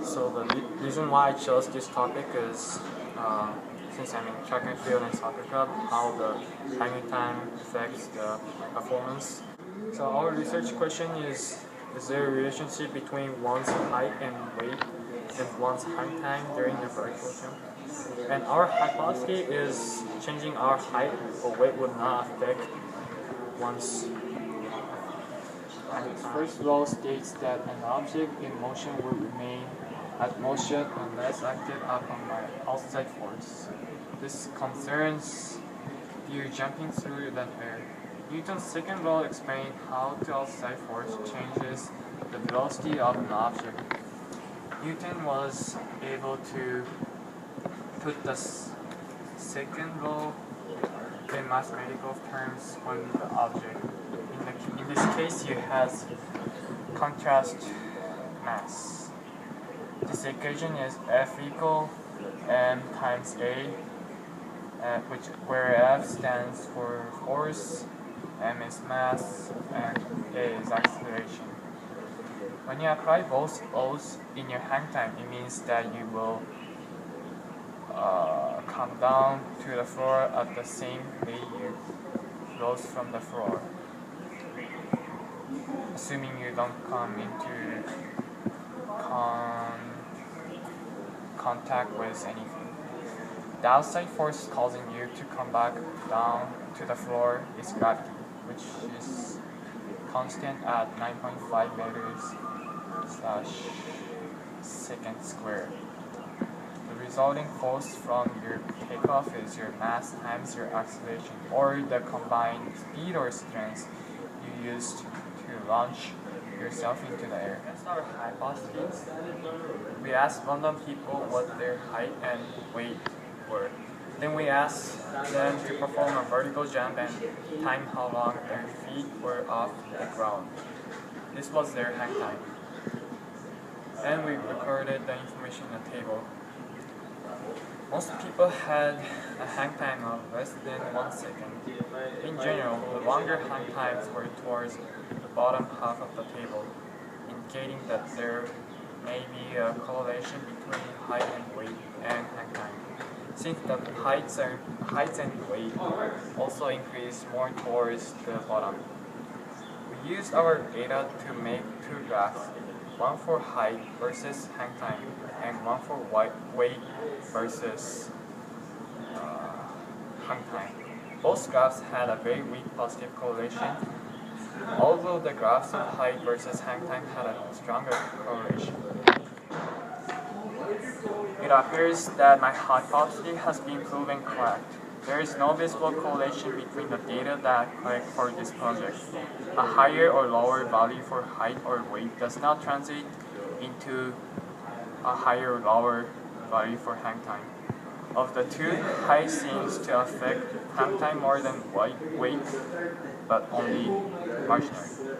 So the reason why I chose this topic is since I'm in track and field and soccer club, how the hanging time affects the performance. So our research question is there a relationship between one's height and weight and one's hang time during the vertical jump? And our hypothesis is changing our height or weight would not affect one's Its first law states that an object in motion will remain at motion unless acted upon by outside force. This concerns you jumping through the air. Newton's second law explains how the outside force changes the velocity of an object. Newton was able to put the second law in mathematical terms on the object. In this case, you have contrast mass. This equation is F equal m times a, where F stands for force, m is mass, and a is acceleration. When you apply both O's in your hang time, it means that you will come down to the floor at the same way you rose from the floor, assuming you don't come into contact with anything. The outside force causing you to come back down to the floor is gravity, which is constant at 9.5 meters /second squared. The resulting force from your takeoff is your mass times your acceleration, or the combined speed or strength you used to launch yourself into the air. That's our hypothesis. We asked random people what their height and weight were. Then we asked them to perform a vertical jump and time how long their feet were off the ground. This was their hang time. And we recorded the information in the table. Most people had a hang time of less than 1 second. In general, the longer hang times were towards the bottom half of the table, indicating that there may be a correlation between height and weight and hang time, since the heights and weight also increase more towards the bottom. We used our data to make two graphs, one for height versus hang time, and one for weight versus hang time. Both graphs had a very weak positive correlation, although the graphs of height versus hang time had a stronger correlation. It appears that my hypothesis has been proven correct. There is no visible correlation between the data that I collect for this project. A higher or lower value for height or weight does not translate into a higher or lower value for hang time. Of the two, height seems to affect hang time more than weight, but only marginally.